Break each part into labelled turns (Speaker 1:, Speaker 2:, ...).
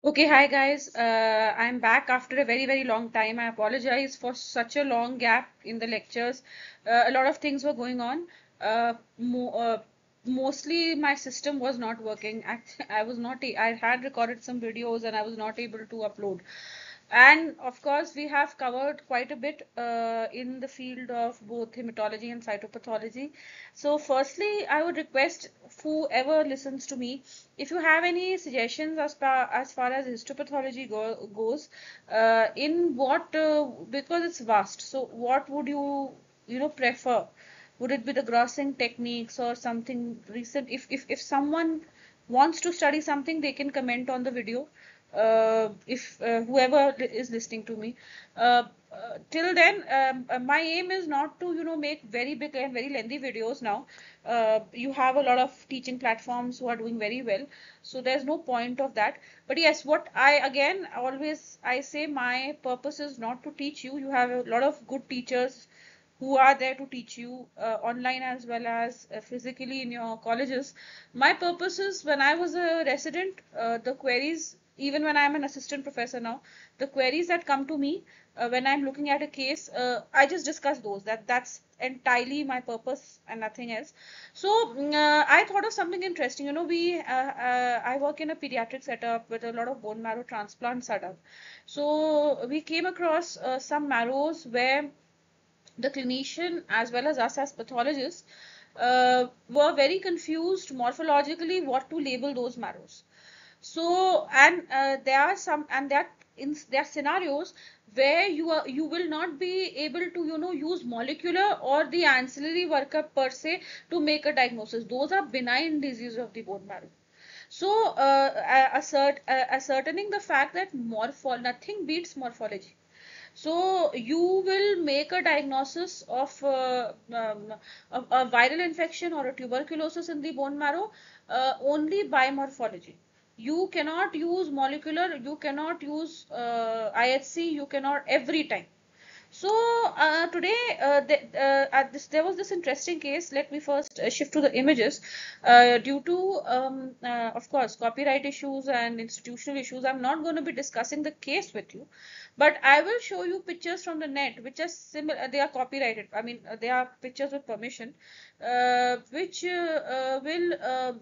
Speaker 1: Okay, hi guys. I'm back after a very long time. I apologize for such a long gap in the lectures. A lot of things were going on. Uh, mo Mostly my system was not working. I was not. I had recorded some videos and I was not able to upload. And of course, we have covered quite a bit in the field of both hematology and cytopathology. So, firstly, I would request whoever listens to me, if you have any suggestions as far as histopathology goes, in what because it's vast. So, what would you prefer? Would it be the grossing techniques or something recent? If someone wants to study something, they can comment on the video. If whoever is listening to me, till then, my aim is not to make very big and very lengthy videos now. You have a lot of teaching platforms who are doing very well, so there's no point of that. But yes, what I again always I say, my purpose is not to teach you. You have a lot of good teachers who are there to teach you online as well as physically in your colleges. My purpose is, when I was a resident, the queries, even when I'm an assistant professor now, the queries that come to me when I'm looking at a case, I just discuss those. That's entirely my purpose and nothing else. So I thought of something interesting. I work in a pediatric setup with a lot of bone marrow transplants are done. So we came across some marrows where the clinician as well as us as pathologists were very confused morphologically what to label those marrows. So, and there are scenarios where you will not be able to use molecular or the ancillary workup per se to make a diagnosis. Those are benign diseases of the bone marrow. So, ascertaining the fact that nothing beats morphology. So you will make a diagnosis of a viral infection or a tuberculosis in the bone marrow only by morphology. You cannot use molecular, you cannot use IHC, you cannot every time. So today, there was this interesting case. Let me first shift to the images. Due to, of course, copyright issues and institutional issues, I'm not going to be discussing the case with you, but I will show you pictures from the net, which are similar. They are copyrighted. I mean, they are pictures with permission, which will,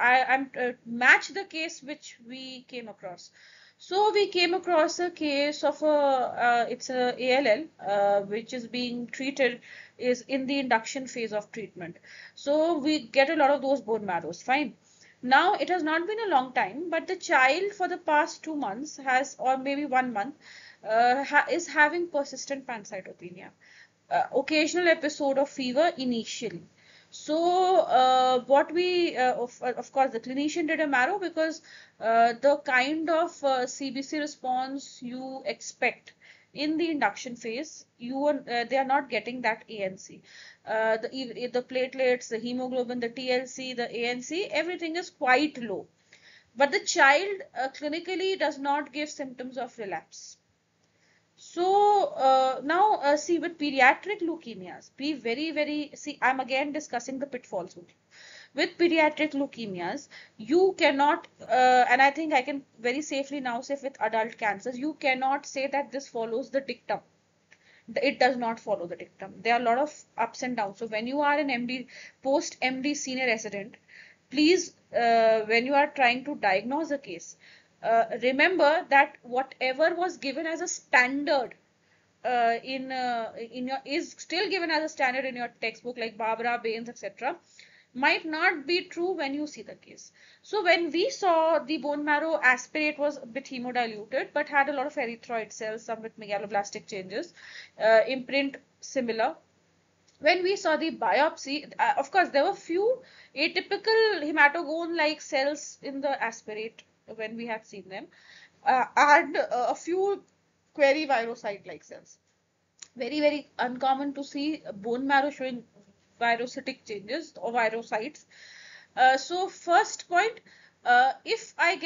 Speaker 1: I'm match the case which we came across. So we came across a case of it's a ALL, which is being treated, is in the induction phase of treatment. So we get a lot of those bone marrows, fine. Now it has not been a long time, but the child for the past 2 months has, or maybe 1 month, is having persistent pancytopenia, occasional episode of fever initially. So what we of course the clinician did a marrow, because the kind of CBC response you expect in the induction phase, they are not getting that ANC. The platelets, the hemoglobin, the TLC, the ANC, everything is quite low. But the child clinically does not give symptoms of relapse. So now, see, with pediatric leukemias, be very, see, I'm again discussing the pitfalls with you. With pediatric leukemias, you cannot, and I think I can very safely now say with adult cancers, you cannot say that this follows the dictum. It does not follow the dictum. There are a lot of ups and downs. So when you are an MD, post MD senior resident, please, when you are trying to diagnose a case, remember that whatever was given as a standard in your is still given as a standard in your textbook, like Barbara, Baines, etc., might not be true when you see the case. So when we saw the bone marrow aspirate was a bit hemodiluted but had a lot of erythroid cells, some with megaloblastic changes, imprint similar. When we saw the biopsy, of course, there were few atypical hematogone like cells in the aspirate when we had seen them, and a few query virocyte like cells. Very uncommon to see bone marrow showing virocytic changes or virocytes. So first point, if I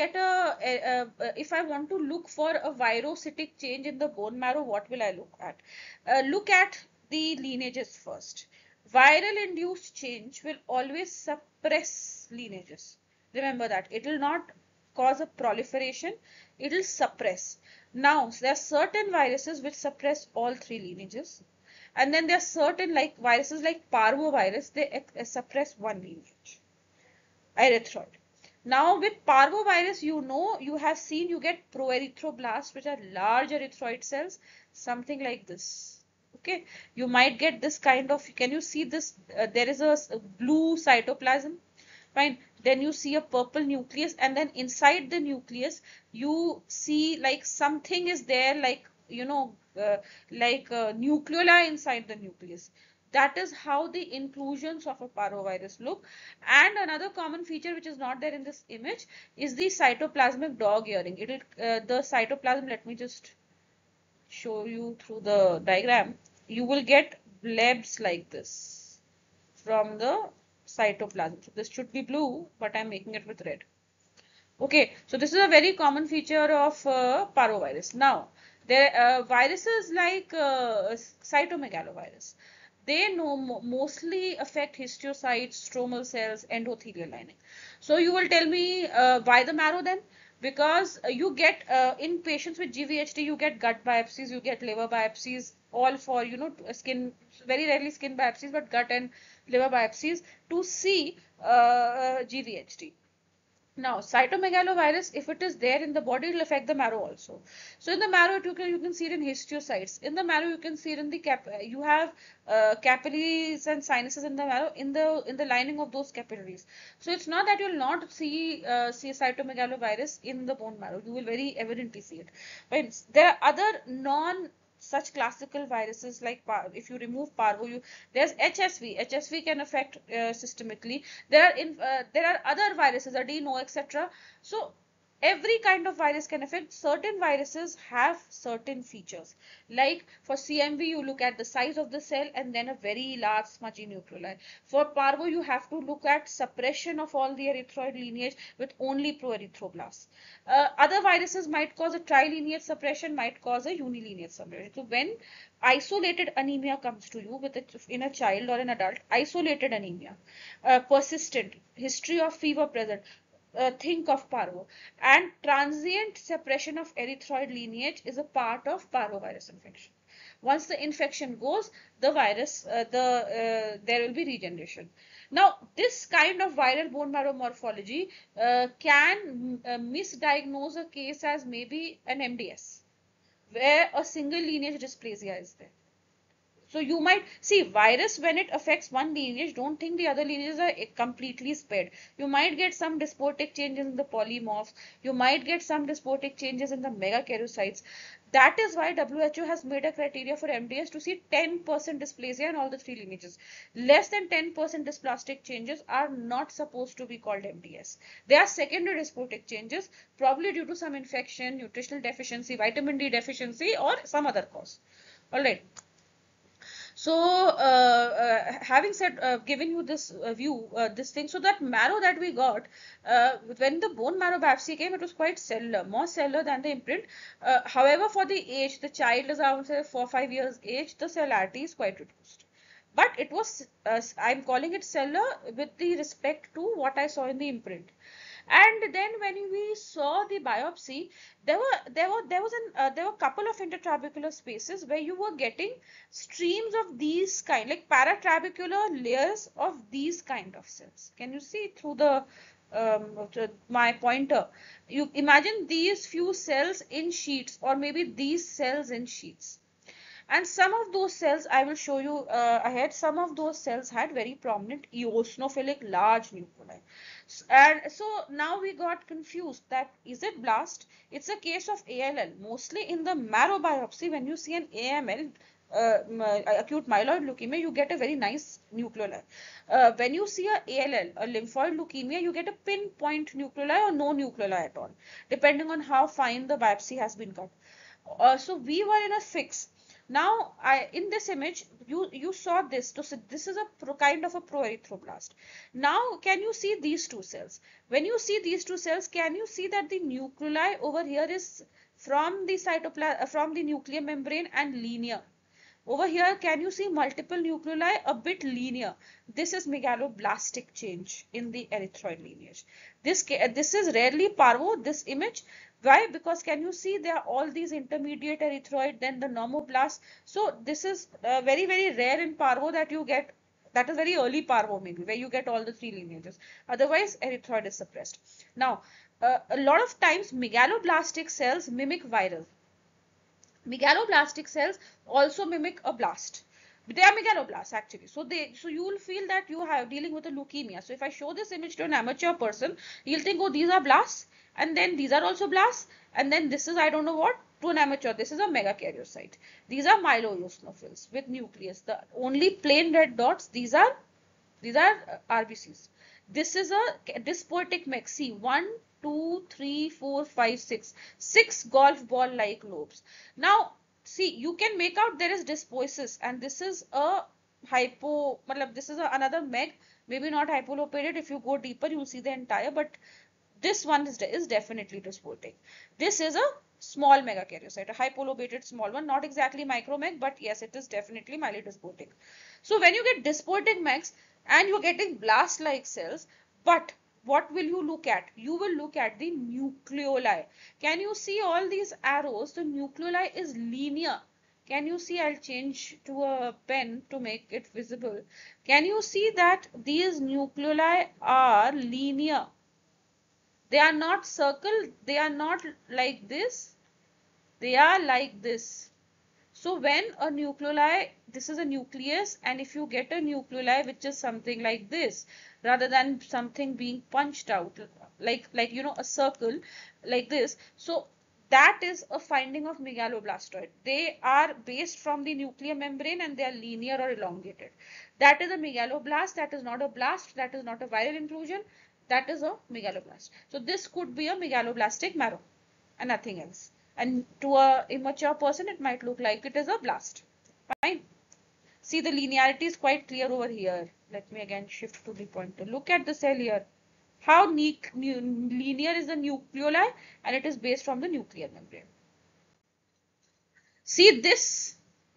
Speaker 1: want to look for a virocytic change in the bone marrow, what will I look at? Look at the lineages first. Viral induced change will always suppress lineages. Remember that. It will not cause a proliferation, it will suppress. Now, there are certain viruses which suppress all three lineages. And then there are certain like viruses like parvovirus, they suppress one lineage, erythroid. Now with parvovirus, you have seen you get proerythroblasts, which are large erythroid cells, something like this. Okay, you might get this kind of, can you see this? There is a blue cytoplasm. Fine. Then you see a purple nucleus, and then inside the nucleus, you see like something is there, like, like nucleoli inside the nucleus. That is how the inclusions of a parvovirus look. And another common feature which is not there in this image is the cytoplasmic dog earring. The cytoplasm, let me just show you through the diagram. You will get blebs like this from the cytoplasm. So this should be blue, but I'm making it with red. Okay, so this is a very common feature of parvovirus. Now, there viruses like cytomegalovirus. They mostly affect histiocytes, stromal cells, endothelial lining. So you will tell me why the marrow then? Because you get in patients with GVHD, you get gut biopsies, you get liver biopsies, all for skin, very rarely skin biopsies, but gut and liver biopsies to see GVHD. Now, cytomegalovirus, if it is there in the body, it will affect the marrow also. So in the marrow, you can see it in histiocytes. In the marrow, you can see it in the you have capillaries and sinuses in the marrow, in the lining of those capillaries. So it's not that you will not see cytomegalovirus in the bone marrow. You will very evidently see it. But there are other non such classical viruses like if you remove parvo, there's HSV. HSV can affect systemically. There are other viruses, adeno, etc. So every kind of virus can affect. Certain viruses have certain features. Like for CMV, you look at the size of the cell and then a very large smudgy nucleoli. For parvo, you have to look at suppression of all the erythroid lineage with only proerythroblasts. Other viruses might cause a trilineage suppression, might cause a unilineage suppression. So when isolated anemia comes to you in a child or an adult, isolated anemia, persistent, history of fever present, think of parvo. And transient suppression of erythroid lineage is a part of parvovirus infection. Once the infection goes, there will be regeneration. Now, this kind of viral bone marrow morphology can misdiagnose a case as maybe an MDS, where a single lineage dysplasia is there. So you might see virus when it affects one lineage, don't think the other lineages are completely spared. You might get some dysbiotic changes in the polymorphs. You might get some dysbiotic changes in the megakaryocytes. That is why WHO has made a criteria for MDS to see 10% dysplasia in all the three lineages. Less than 10% dysplastic changes are not supposed to be called MDS. They are secondary dysbiotic changes, probably due to some infection, nutritional deficiency, vitamin D deficiency, or some other cause. All right. So, having said, given you this view, this thing, so that marrow that we got, when the bone marrow biopsy came, it was quite cellular, more cellular than the imprint. However, for the age, the child is around say 4 or 5 years age, the cellularity is quite reduced. But it was, I'm calling it cellular with the respect to what I saw in the imprint. And then when we saw the biopsy, there were a couple of intertrabecular spaces where you were getting streams of these kind, like paratrabecular layers of these kind of cells. Can you see through my pointer? You imagine these few cells in sheets, or maybe these cells in sheets. And some of those cells, I will show you ahead, some of those cells had very prominent eosinophilic large nuclei. And so now we got confused that is it blast? It's a case of ALL. Mostly in the marrow biopsy, when you see an AML, acute myeloid leukemia, you get a very nice nucleoli. When you see a ALL, a lymphoid leukemia, you get a pinpoint nucleoli or no nucleoli at all, depending on how fine the biopsy has been cut. So we were in a fix. Now, in this image, you saw this. So this is a kind of a proerythroblast. Now, can you see these two cells? When you see these two cells, can you see that the nucleoli over here is from the cytoplasm, from the nuclear membrane and linear? Over here, can you see multiple nucleoli a bit linear? This is megaloblastic change in the erythroid lineage. This is rarely parvo, this image. Why? Because can you see there are all these intermediate erythroid, then the normoblast. So this is very, very rare in parvo that you get. That is very early parvo maybe, where you get all the three lineages. Otherwise, erythroid is suppressed. Now, a lot of times megaloblastic cells mimic viral. Megaloblastic cells also mimic a blast. They are megaloblasts actually. So you will feel that you are dealing with a leukemia. So if I show this image to an amateur person, he'll think, oh, these are blasts, and then these are also blasts, and then this is I don't know what. To an amateur, this is a megakaryocyte. These are myeloeosinophils with nucleus. The only plain red dots, these are RBCs. This is a dyspoetic mech. See, 1, 2, 3, 4, 5, 6. 6 golf ball like lobes. Now, see, you can make out there is dyspoesis, and this is a this is another meg, maybe not hypolopated. If you go deeper, you'll see the entire, but this one is definitely dyspoetic. This is a small megakaryocyte, a hypolobated small one, not exactly micromeg, but yes, it is definitely mildly dyspoetic. So when you get dyspoetic megs and you're getting blast-like cells, but what will you look at? You will look at the nucleoli. Can you see all these arrows? The nucleoli is linear. Can you see? I'll change to a pen to make it visible. Can you see that these nucleoli are linear? They are not circle, they are not like this, they are like this. So when a nucleoli, this is a nucleus, and if you get a nucleoli which is something like this, rather than something being punched out, like a circle like this, so that is a finding of megaloblastoid. They are based from the nuclear membrane and they are linear or elongated. That is a megaloblast, that is not a blast, that is not a viral inclusion, that is a megaloblast. So this could be a megaloblastic marrow and nothing else. And to a immature person, it might look like it is a blast. Fine. See, the linearity is quite clear over here. Let me again shift to the pointer. Look at the cell here. How linear is the nucleoli, and it is based from the nuclear membrane. See this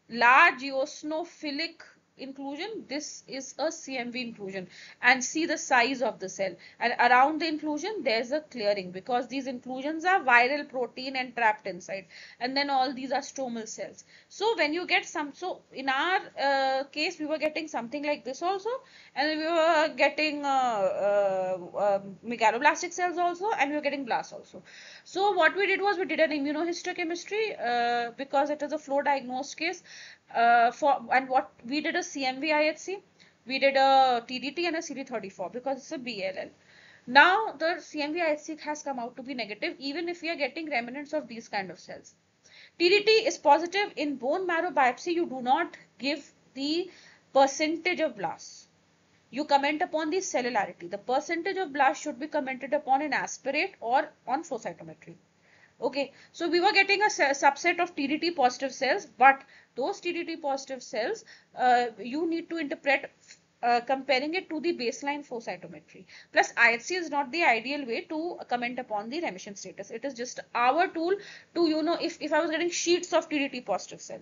Speaker 1: large eosinophilic inclusion, this is a CMV inclusion, and see the size of the cell, and around the inclusion there's a clearing because these inclusions are viral protein and trapped inside, and then all these are stromal cells. So when you get some, so in our case we were getting something like this also, and we were getting megaloblastic cells also, and we were getting blasts also. So what we did was we did an immunohistochemistry because it is a flow diagnosed case and what we did a CMV IHC, we did a TDT and a CD34 because it's a BLL. Now the CMV IHC has come out to be negative even if we are getting remnants of these kind of cells. TDT is positive. In bone marrow biopsy, you do not give the percentage of blasts. You comment upon the cellularity. The percentage of blast should be commented upon in aspirate or on flow cytometry. Okay, so we were getting a subset of TDT positive cells, but those TDT positive cells, you need to interpret comparing it to the baseline flow cytometry. Plus, IHC is not the ideal way to comment upon the remission status. It is just our tool to, if I was getting sheets of TDT positive cell,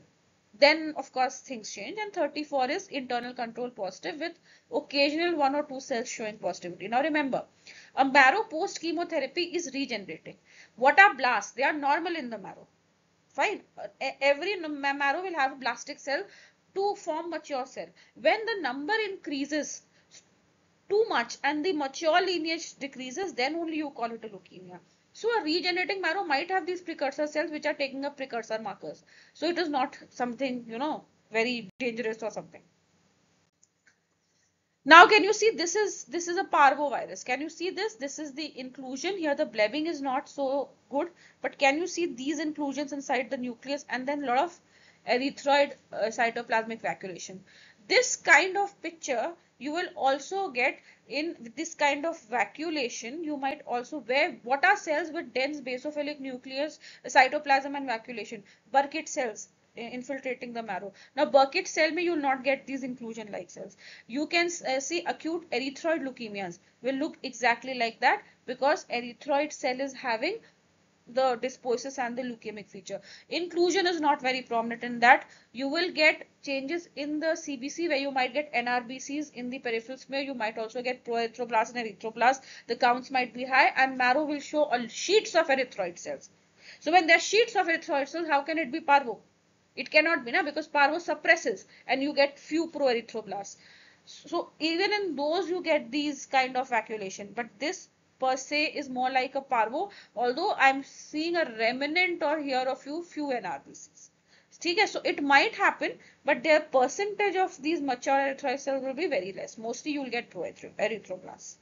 Speaker 1: then of course things change, and 34 is internal control positive with occasional 1 or 2 cells showing positivity. Now remember, a marrow post chemotherapy is regenerating. What are blasts? They are normal in the marrow. Fine. Every marrow will have a blastic cell to form mature cell. When the number increases too much and the mature lineage decreases, then only you call it a leukemia. So a regenerating marrow might have these precursor cells which are taking up precursor markers. So it is not something, very dangerous or something. Now can you see this is a parvovirus? Can you see this? This is the inclusion. Here the blebbing is not so good, but can you see these inclusions inside the nucleus and then a lot of erythroid cytoplasmic vacuolation? This kind of picture you will also get in this kind of vacuolation. You might also what are cells with dense basophilic nucleus, cytoplasm and vacuolation? Burkitt cells infiltrating the marrow. Now Burkitt cell you will not get these inclusion like cells. You can see acute erythroid leukemias will look exactly like that because erythroid cell is having the dysbiosis and the leukemic feature. Inclusion is not very prominent in that. You will get changes in the CBC where you might get NRBCs in the peripheral smear. You might also get proerythroblast and erythroblast. The counts might be high, and marrow will show sheets of erythroid cells. So when there are sheets of erythroid cells, how can it be parvo? It cannot be, na, because parvo suppresses and you get few proerythroblasts. So even in those you get these kind of vacuolation, but this per se is more like a parvo, although I'm seeing a remnant or here a few NRBCs. Okay, so it might happen, but their percentage of these mature erythroid cells will be very less. Mostly you'll get erythroblasts.